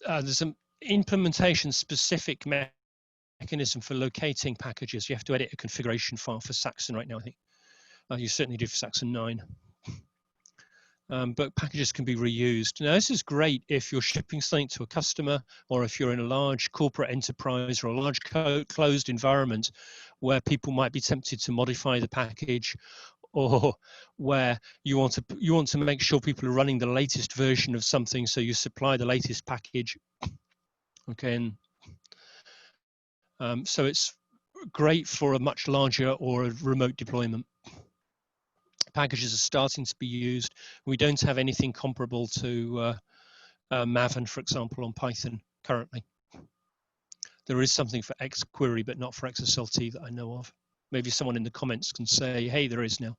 there's an implementation specific mechanism for locating packages. You have to edit a configuration file for Saxon right now, I think. You certainly do for Saxon 9. But packages can be reused. Now, this is great if you're shipping something to a customer, or if you're in a large corporate enterprise or a large closed environment where people might be tempted to modify the package, or where you want to make sure people are running the latest version of something, so you supply the latest package. Okay, and so it's great for a much larger or a remote deployment. Packages are starting to be used. We don't have anything comparable to Maven, for example, on Python currently. There is something for XQuery, but not for XSLT that I know of. Maybe someone in the comments can say, hey, there is now.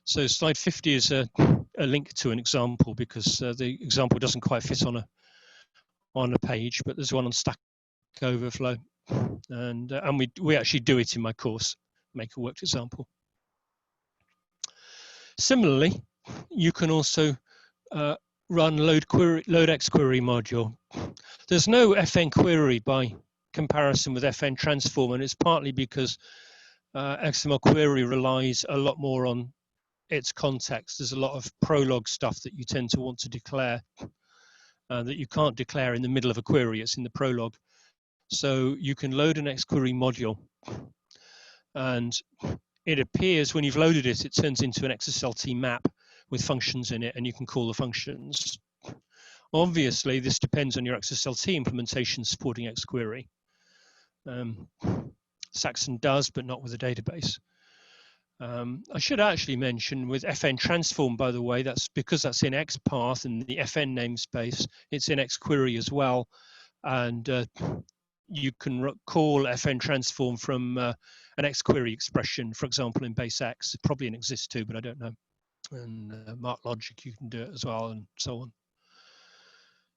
So slide 50 is a link to an example, because the example doesn't quite fit on a page, but there's one on Stack Overflow, and we actually do it in my course, make a worked example. Similarly, you can also run load XQuery module. There's no FN query by comparison with FN transform, and it's partly because XML query relies a lot more on its context. There's a lot of prologue stuff that you tend to want to declare that you can't declare in the middle of a query. It's in the prologue. So you can load an XQuery module, and it appears when you've loaded it, it turns into an XSLT map with functions in it, and you can call the functions. Obviously, this depends on your XSLT implementation supporting XQuery. Saxon does, but not with a database. I should actually mention with FN transform, by the way, that's because that's in XPath and the FN namespace, it's in XQuery as well. And you can call FN transform from an XQuery expression, for example, in base X. Probably in exist2, but I don't know. And Mark Logic, you can do it as well, and so on.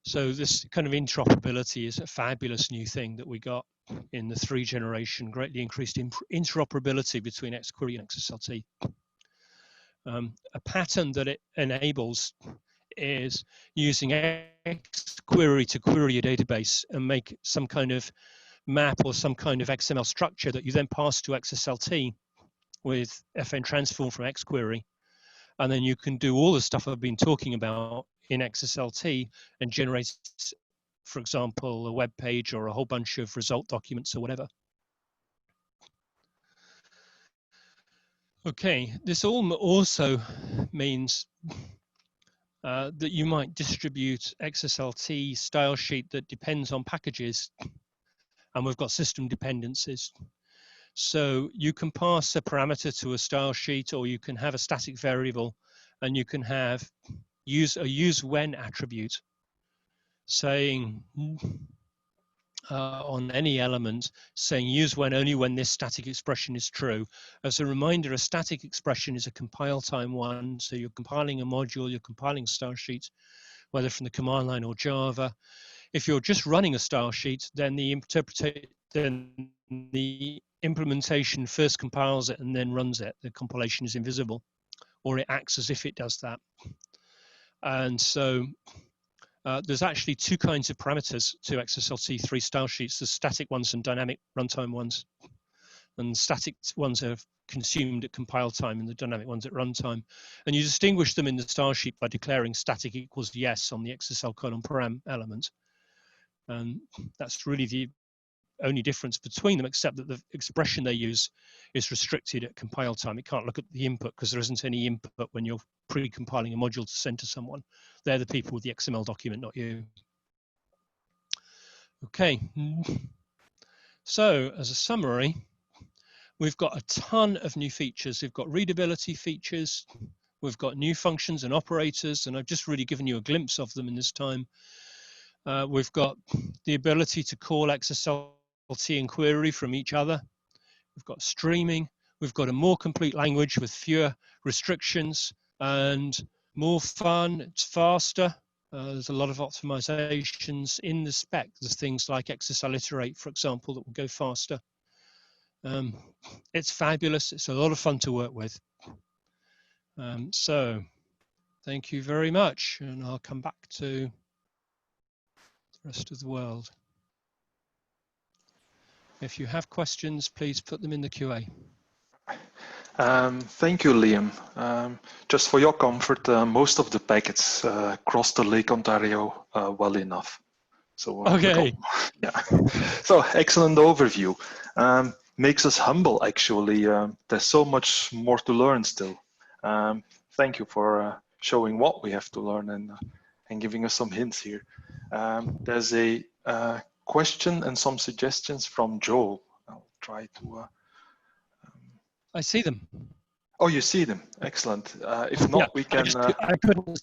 So this kind of interoperability is a fabulous new thing that we got in the 3 generation, greatly increased interoperability between XQuery and XSLT. A pattern that it enables is using XQuery to query a database and make some kind of map or some kind of XML structure that you then pass to XSLT with FN transform from XQuery. And then you can do all the stuff I've been talking about in XSLT and generate, for example, a web page or a whole bunch of result documents or whatever. Okay, this also means that you might distribute XSLT style sheet that depends on packages, and we've got system dependencies. So you can pass a parameter to a style sheet, or you can have a static variable, and you can have a use when attribute saying on any element, saying use when only when this static expression is true. As a reminder, a static expression is a compile time one. So you're compiling a module, you're compiling style sheet, whether from the command line or Java. If you're just running a style sheet, then the implementation first compiles it and then runs it. The compilation is invisible, or it acts as if it does that. And so there's actually 2 kinds of parameters to XSLT3 style sheets. There's static ones and dynamic runtime ones. And static ones are consumed at compile time and the dynamic ones at runtime. And you distinguish them in the style sheet by declaring static equals yes on the XSL::param element. And that's really the only difference between them, except that the expression they use is restricted at compile time. It can't look at the input because there isn't any input when you're pre-compiling a module to send to someone. They're the people with the XML document, not you. Okay, so as a summary, we've got a ton of new features. We've got readability features, we've got new functions and operators, and I've just really given you a glimpse of them in this time. We've got the ability to call XSLT and query from each other. We've got streaming. We've got a more complete language with fewer restrictions and more fun. It's faster. There's a lot of optimizations in the spec. There's things like XSLiterate, for example, that will go faster. It's fabulous. It's a lot of fun to work with. So thank you very much. And I'll come back to the rest of the world. If you have questions, please put them in the QA. Thank you, Liam. Just for your comfort, most of the packets cross the Lake Ontario well enough. So okay. Yeah. So excellent overview. Makes us humble, actually. There's so much more to learn still. Thank you for showing what we have to learn and giving us some hints here. There's a question and some suggestions from Joel. I'll try to. I see them. Oh, you see them. Excellent. If not, yeah, we can. I couldn't.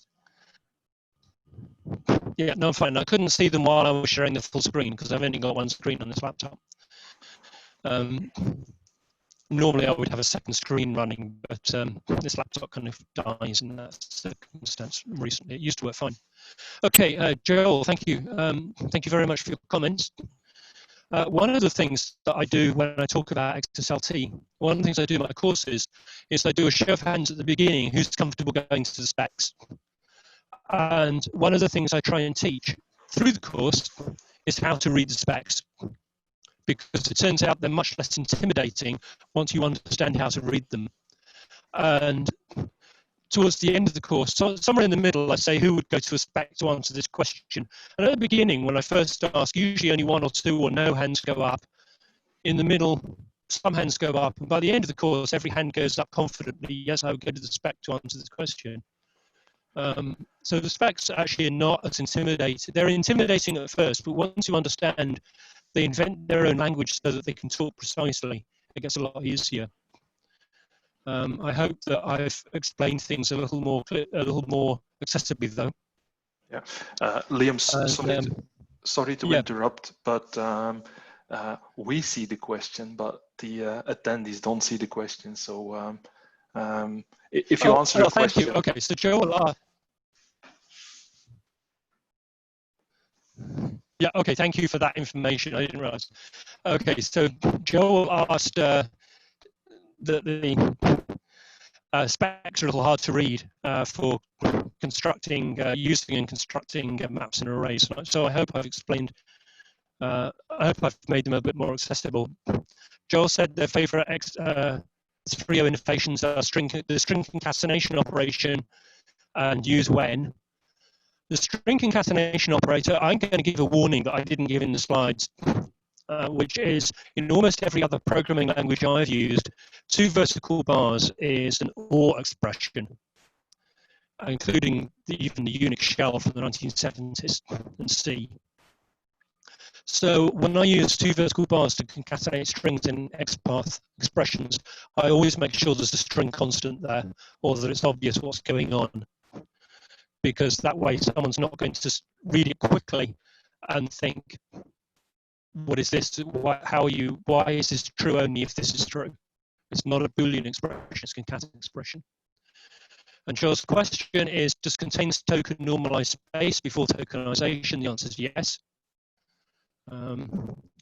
Yeah, no, fine. I couldn't see them while I was sharing the full screen because I've only got one screen on this laptop. Normally I would have a second screen running, but this laptop kind of dies in that circumstance recently. It used to work fine. Okay, Joel, thank you. Thank you very much for your comments. One of the things that I do when I talk about XSLT, one of the things I do in my courses is I do a show of hands at the beginning, who's comfortable going to the specs. And one of the things I try and teach through the course is how to read the specs, because it turns out they're much less intimidating once you understand how to read them. And towards the end of the course, so somewhere in the middle, I say who would go to a spec to answer this question. And at the beginning, when I first ask, usually only one or two or no hands go up. In the middle, some hands go up. And by the end of the course, every hand goes up confidently. Yes, I would go to the spec to answer this question. So the specs actually are not as intimidating. They're intimidating at first, but once you understand, they invent their own language so that they can talk precisely. It gets a lot easier. I hope that I've explained things a little more accessibly, though. Yeah, Liam, sorry to interrupt, but we see the question, but the attendees don't see the question. So if you answer the question. Thank you. Okay, so Joel. Yeah, okay, thank you for that information. I didn't realize. Okay, so Joel asked that the specs are a little hard to read for constructing, using and constructing maps and arrays. So I hope I've explained, I hope I've made them a bit more accessible. Joel said their favorite 3O innovations are the string concatenation operation and use when. The string concatenation operator, I'm going to give a warning that I didn't give in the slides, which is in almost every other programming language I've used, 2 vertical bars is an OR expression, including even the Unix shell from the 1970s and C. So when I use 2 vertical bars to concatenate strings in XPath expressions, I always make sure there's a string constant there, or that it's obvious what's going on. Because that way someone's not going to just read it quickly and think, what is this? Why is this true only if this is true? It's not a Boolean expression, it's a concat expression. And Joel's question is, does contains token normalize space before tokenization? The answer is yes.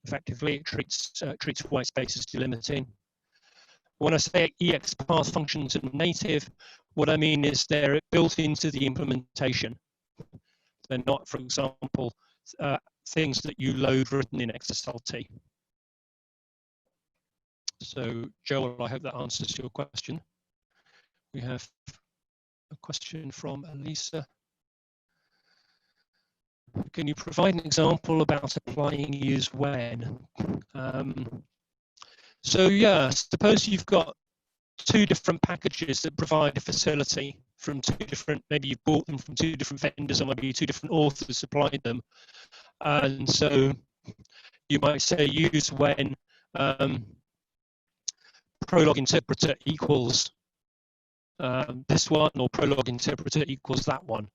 Effectively, it treats white space as delimiting. When I say EXpath functions are native, what I mean is they're built into the implementation. They're not, for example, things that you load written in XSLT. So, Joel, I hope that answers your question. We have a question from Elisa. Can you provide an example about applying use when? So yeah, suppose you've got 2 different packages that provide a facility from 2 different, maybe you've bought them from 2 different vendors, or maybe 2 different authors supplied them. And so you might say use when prolog interpreter equals this one, or prolog interpreter equals that one.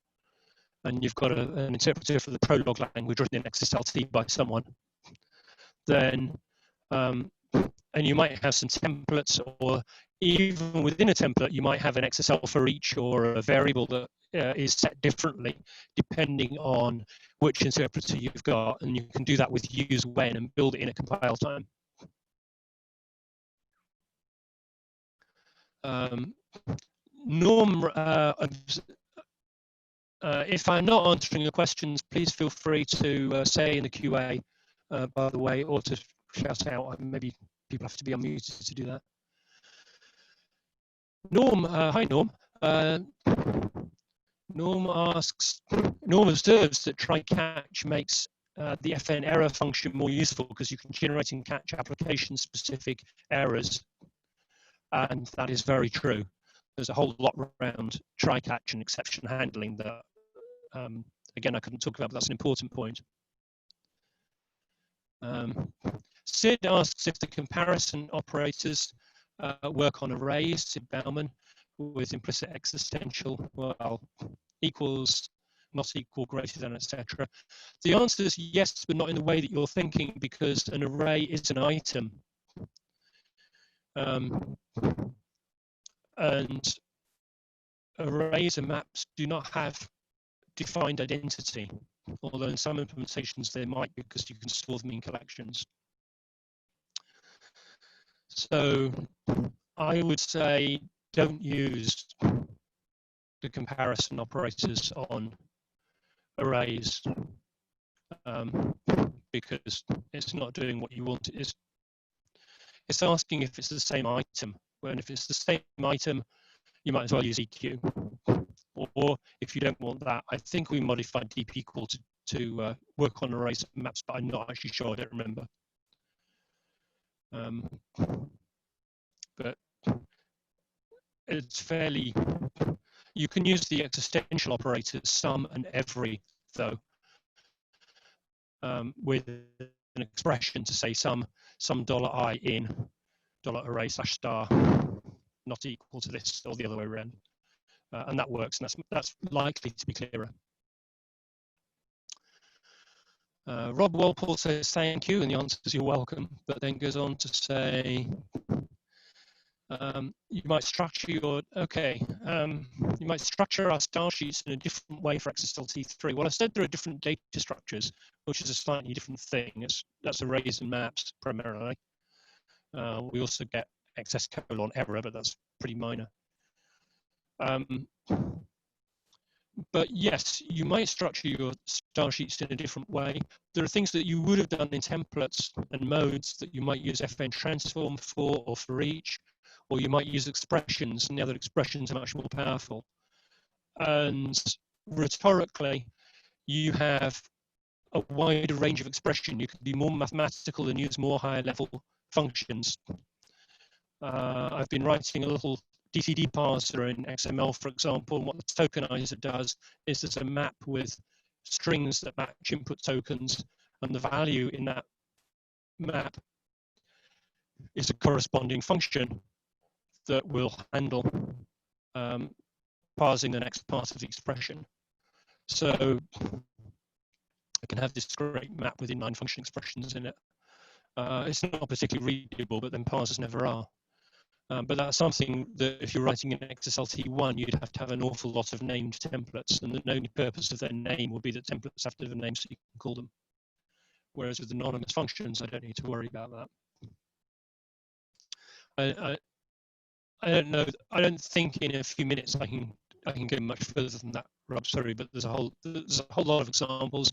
and you've got an interpreter for the Prolog language written in XSLT by someone, then and you might have some templates, or even within a template, you might have an XSL for each, or a variable that is set differently depending on which interpreter you've got, and you can do that with use when and build it in a compile time. Norm, if I'm not answering your questions, please feel free to say in the QA, by the way, or to shout out. Maybe people have to be unmuted to do that. Norm, hi Norm. Norm observes that try catch makes the FN error function more useful because you can generate and catch application specific errors. And that is very true. There's a whole lot around try catch and exception handling that, again, I couldn't talk about, but that's an important point. Sid asks if the comparison operators work on arrays, Sid Bauman, with implicit existential, well, equals, not equal, greater than, etc. The answer is yes, but not in the way that you're thinking, because an array is an item. And arrays and maps do not have defined identity, although in some implementations they might, because you can store them in collections. So I would say don't use the comparison operators on arrays, because it's not doing what you want. It's asking if it's the same item. When if it's the same item, you might as well use EQ. Or if you don't want that, I think we modified deep equal to work on arrays and maps, but I'm not actually sure. I don't remember. But it's fairly. You can use the existential operators some and every, though, with an expression to say some $I in $array / star not equal to this, or the other way around, and that works, and that's likely to be clearer. Rob Walpole says thank you, and the answer is you're welcome, but then goes on to say you might structure your you might structure our style sheets in a different way for XSLT3. Well, I said there are different data structures, which is a slightly different thing. That's arrays and maps primarily. We also get XS:error, but that's pretty minor. But yes, you might structure your style sheets in a different way. There are things that you would have done in templates and modes that you might use FN transform for or for each, or you might use expressions, and the other expressions are much more powerful. And rhetorically, you have a wider range of expression. You can be more mathematical and use more higher level functions. I've been writing a little DTD parser in XML, for example, and what the tokenizer does is there's a map with strings that match input tokens, and the value in that map is a corresponding function that will handle parsing the next part of the expression. So I can have this great map with inline function expressions in it. It's not particularly readable, but then parsers never are. But that's something that if you're writing in XSLT1, you'd have to have an awful lot of named templates, and the only purpose of their name will be that templates have to have a name so you can call them. Whereas with anonymous functions, I don't need to worry about that. I don't know. I don't think in a few minutes I can go much further than that, Rob. Sorry, but there's a whole lot of examples.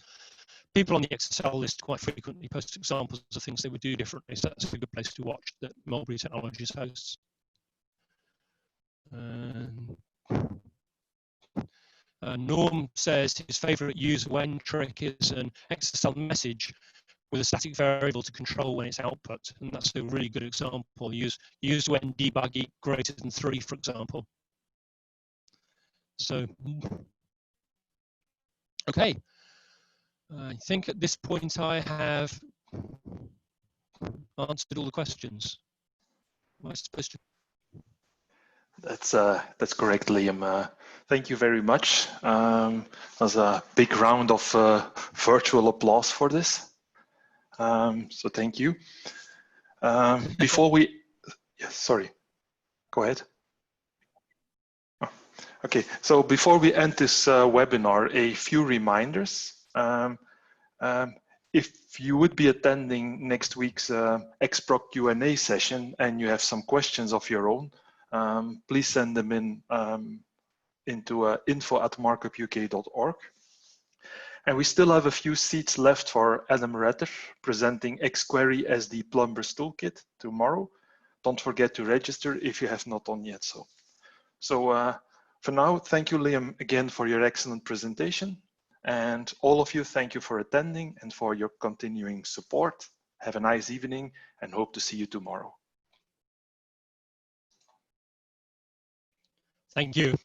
People on the XSL list quite frequently post examples of things they would do differently, so that's a good place to watch that Mulberry Technologies hosts. Norm says his favorite use when trick is an XSL message with a static variable to control when it's output, and that's a really good example. Use when debug greater than 3, for example. So, okay. I think at this point I have answered all the questions. Am I supposed to? That's correct, Liam. Thank you very much. There's a big round of virtual applause for this. So thank you. Before we, yes, sorry, go ahead. Oh, okay, so before we end this webinar, a few reminders. If you would be attending next week's XProc Q&A session and you have some questions of your own, please send them in into info@markupuk.org. And we still have a few seats left for Adam Retter presenting XQuery as the Plumber's Toolkit tomorrow. Don't forget to register if you have not done yet so. So for now, thank you, Liam, again for your excellent presentation. And all of you, thank you for attending and for your continuing support. Have a nice evening and hope to see you tomorrow. Thank you.